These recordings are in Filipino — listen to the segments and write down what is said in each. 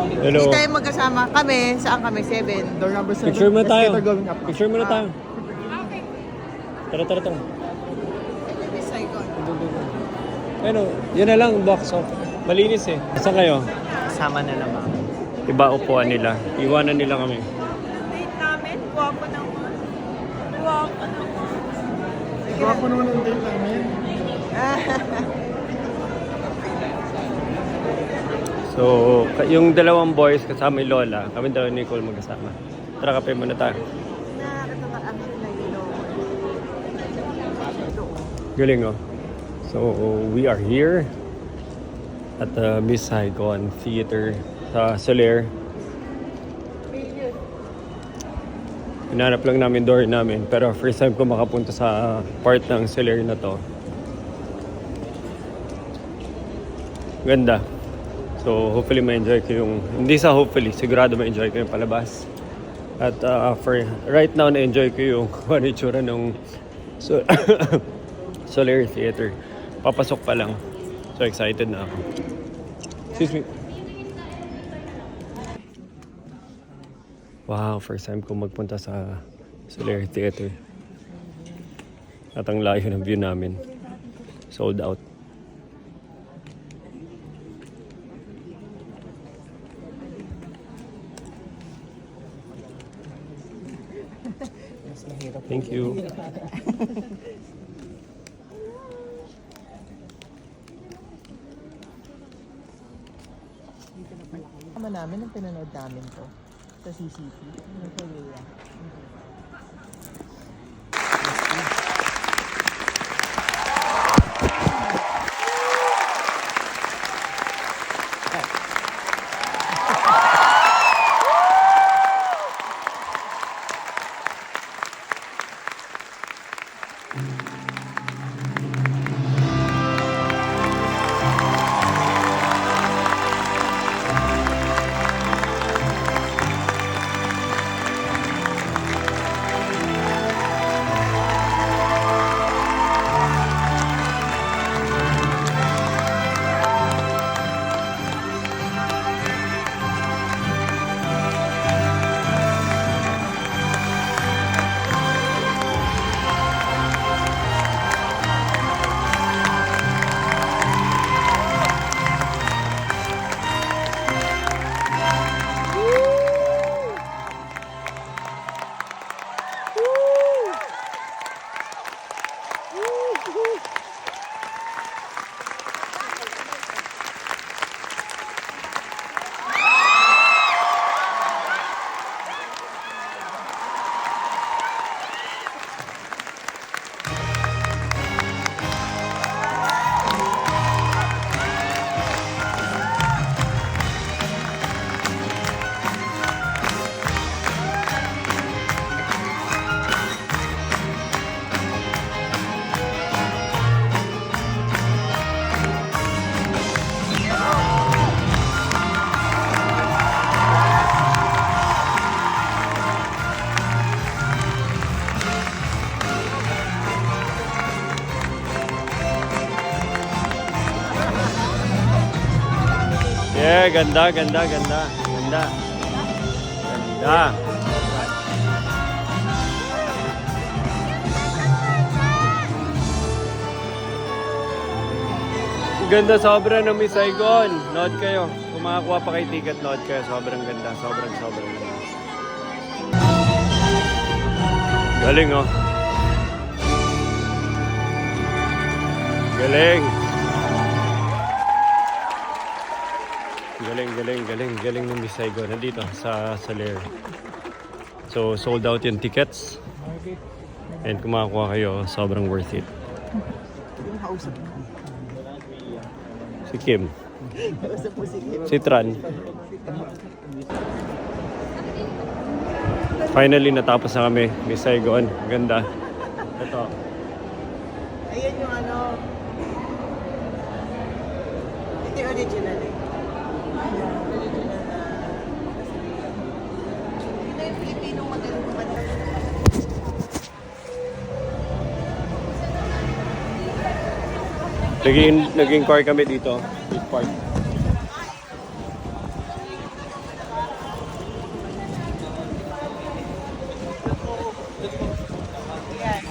Hello. Hindi tayo magkasama kami. Saan kami? 7. Door number 7. Picture muna tayo. Escalator going up. Picture muna tayo. Tara, tara, tara. Ito yung Saigon. Ano, yun na lang, box off. Malinis eh. Saan kayo? Kasama na naman. Iba upuan nila. Iwanan nila kami. Date namin. Guwapo naman. Guwapo naman. Guwapo naman ang date namin. So, yung dalawang boys kasama yung Lola, kami daw ni Nicole magkasama. Tara, kape muna tayo. Nakakita ka amin na yun. Galing, oh. So, we are here at the Miss Saigon Theater sa Soler. Hinanap lang namin door namin, pero first time ko makapunta sa part ng Soler na to. Ganda. So, hopefully ma-enjoy ko yung... Hindi sa hopefully, sigurado ma-enjoy ko yung palabas. At for right now, na-enjoy ko yung ano yung itsura ng Soler Theater. Papasok pa lang. So, excited na ako. Excuse me. Wow, first time ko magpunta sa Soler Theater. At ang layo ng view namin. Sold out. Thank you. Tama namin nung pinanood namin to sa CCTV. Ano po yun? Yeah, ganda, ganda, ganda. Ganda. Ganda. Ganda sobra ng Miss Saigon. Nood kayo. Kung makakuha pa kayo ticket, nood kayo. Sobrang ganda. Sobrang ganda. Galing, oh. Galing. Galing ng Miss Saigon. Nandito sa Soler. So, sold out yung tickets. And kung makakuha kayo, sobrang worth it. Si Kim. Si Tran. Finally, natapos na kami. Miss Saigon. Ganda. Ito. Ayan yung ano. Ito yung original eh. Ito yung Filipino model ko. Nag-inquire kami dito. Street park.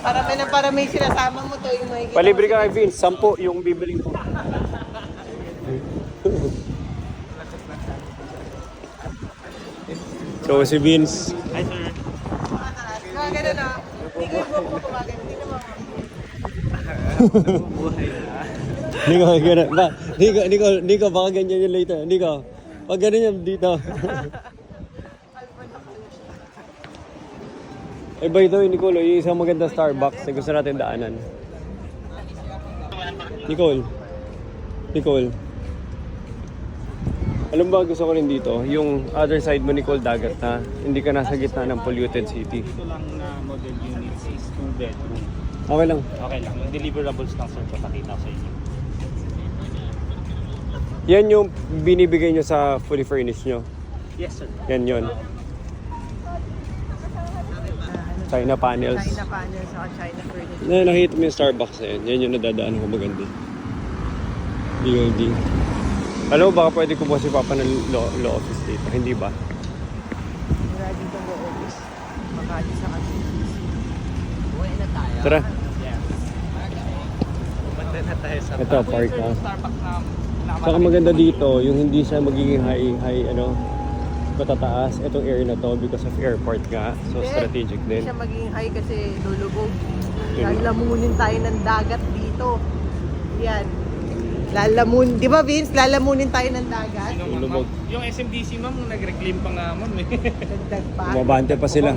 Para may sinasama mo to yung makikita. Palibre ka kay Vince, 10 yung bibiling ko. So si Vince, Hi, sir. Mga ganun na. Hindi ko yung buhok mo kumagan. Hindi naman. Buhay na. Nico, gano'n. Ba, Nico, baka ganyan yung later. Nico, pag ganun yan dito. Eh, by the way, Nicole, yung isang maganda Starbucks na gusto natin daanan. Nicole. Alam ba gusto ko rin dito? Yung other side mo, Nicole, dagat na. Hindi ka nasa gitna ng polluted city. Dito lang na model units is 2 bedroom. Okay lang. Okay lang. Yung deliverables lang, sir, papakita ko sa inyo. Yan yung binibigay nyo sa fully furnished nyo. Yes, sir. Yan yun. China panels. China panels o China furniture. Nakita mo yung Starbucks na yan. Yan yung nadadaan ko maganda. BOD. Alam mo, baka pwede ko si Papa ng law office dito. Hindi ba? Mura dito go office. Makati sa kasi. Uwi na tayo. Tara. Yeah. Banda na tayo sa Ito, park na. Starbucks na Saka maganda dito, yung hindi siya magiging high, matataas. Itong area na to because of airport nga. So, Hindi. strategic Hindi din. siya maging high kasi lulubog. Yun. Lalamunin tayo ng dagat dito. Yan. Di ba Vince? Lalamunin tayo ng dagat. Lubog. Yung SMDC, ma'am, nag-reclaim pa nga, ma'am. Dagdag pa. Mabante pa sila.